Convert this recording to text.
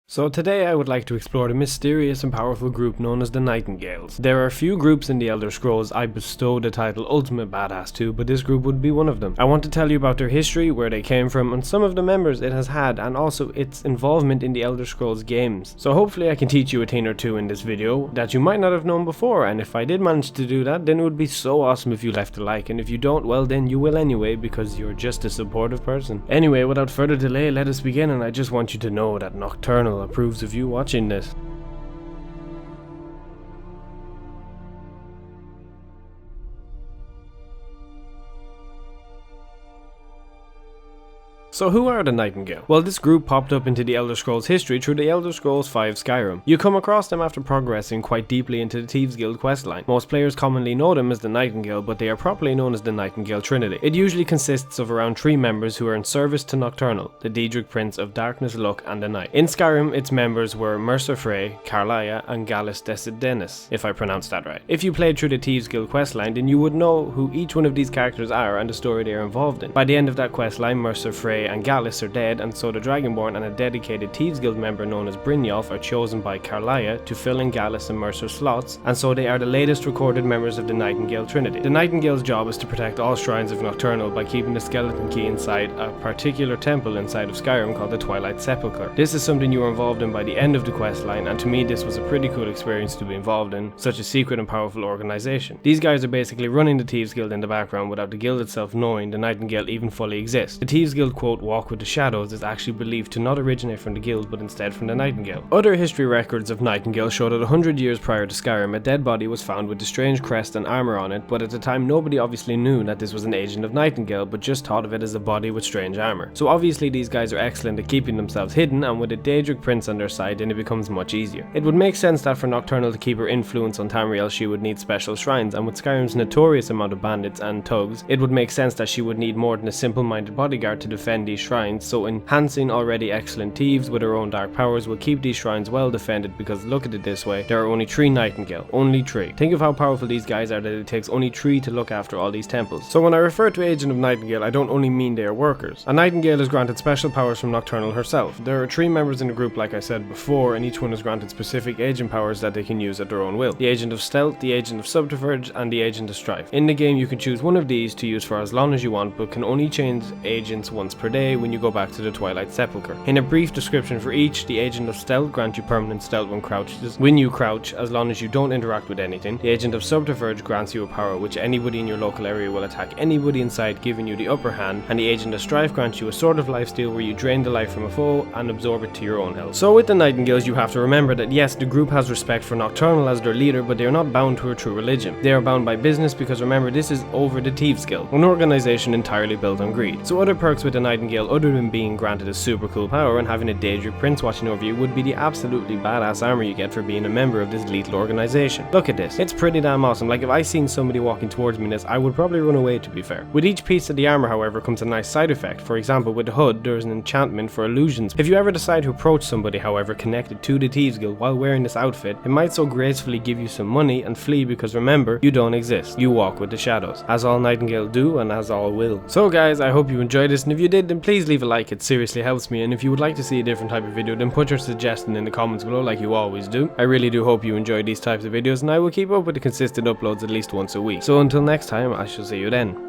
So today I would like to explore the mysterious and powerful group known as the Nightingales. There are few groups in the Elder Scrolls I bestow the title Ultimate Badass to, but this group would be one of them. I want to tell you about their history, where they came from, and some of the members it has had, and also its involvement in the Elder Scrolls games. So hopefully I can teach you a thing or two in this video that you might not have known before, and if I did manage to do that, then it would be so awesome if you left a like, and if you don't, well then you will anyway, because you're just a supportive person. Anyway, without further delay, let us begin, and I just want you to know that Nocturnal approves of you watching this. So who are the Nightingale? Well, this group popped up into the Elder Scrolls history through the Elder Scrolls V Skyrim. You come across them after progressing quite deeply into the Thieves Guild questline. Most players commonly know them as the Nightingale, but they are properly known as the Nightingale Trinity. It usually consists of around 3 members who are in service to Nocturnal, the Daedric Prince of Darkness, Luck, and the Night. In Skyrim, its members were Mercer Frey, Carlia, and Gallus Desidenis, if I pronounced that right. If you played through the Thieves Guild questline, then you would know who each one of these characters are and the story they are involved in. By the end of that questline, Mercer Frey and Gallus are dead, and so the Dragonborn and a dedicated Thieves Guild member known as Brynjolf are chosen by Carlia to fill in Gallus and Mercer's slots, and so they are the latest recorded members of the Nightingale Trinity. The Nightingale's job is to protect all shrines of Nocturnal by keeping the skeleton key inside a particular temple inside of Skyrim called the Twilight Sepulchre. This is something you are involved in by the end of the questline, and to me this was a pretty cool experience to be involved in, such a secret and powerful organization. These guys are basically running the Thieves Guild in the background without the guild itself knowing the Nightingale even fully exists. The Thieves Guild quote, "Walk with the shadows," is actually believed to not originate from the guild but instead from the Nightingale. Other history records of Nightingale show that 100 years prior to Skyrim, a dead body was found with the strange crest and armor on it, but at the time nobody obviously knew that this was an agent of Nightingale, but just thought of it as a body with strange armor. So obviously these guys are excellent at keeping themselves hidden, and with a Daedric Prince on their side then it becomes much easier. It would make sense that for Nocturnal to keep her influence on Tamriel she would need special shrines, and with Skyrim's notorious amount of bandits and thugs, it would make sense that she would need more than a simple-minded bodyguard to defend these shrines, so enhancing already excellent thieves with her own dark powers will keep these shrines well defended, because look at it this way, there are only 3 Nightingale, only 3. Think of how powerful these guys are that it takes only 3 to look after all these temples. So when I refer to Agent of Nightingale, I don't only mean they are workers. A Nightingale is granted special powers from Nocturnal herself. There are 3 members in the group like I said before, and each one is granted specific agent powers that they can use at their own will. The Agent of Stealth, the Agent of Subterfuge, and the Agent of Strife. In the game you can choose one of these to use for as long as you want, but can only change agents once per day when you go back to the Twilight Sepulchre. In a brief description for each, the Agent of Stealth grants you permanent stealth when you crouch, as long as you don't interact with anything. The Agent of Subterfuge grants you a power which anybody in your local area will attack anybody inside, giving you the upper hand, and the Agent of Strife grants you a sort of lifesteal where you drain the life from a foe and absorb it to your own health. So with the Nightingales you have to remember that yes, the group has respect for Nocturnal as their leader, but they are not bound to her true religion. They are bound by business, because remember this is over the Thieves Guild, an organization entirely built on greed. So other perks with the Nightingale other than being granted a super cool power and having a Daedric Prince watching over you would be the absolutely badass armor you get for being a member of this lethal organization. Look at this, it's pretty damn awesome. Like if I seen somebody walking towards me in this, I would probably run away, to be fair. With each piece of the armor however comes a nice side effect. For example, with the hood there is an enchantment for illusions. If you ever decide to approach somebody however connected to the Thieves Guild while wearing this outfit, it might so gracefully give you some money and flee, because remember, you don't exist. You walk with the shadows, as all Nightingale do and as all will. So guys, I hope you enjoyed this, and if you did then please leave a like, it seriously helps me, and if you would like to see a different type of video then put your suggestion in the comments below like you always do. I really do hope you enjoy these types of videos, and I will keep up with the consistent uploads at least once a week. So until next time, I shall see you then.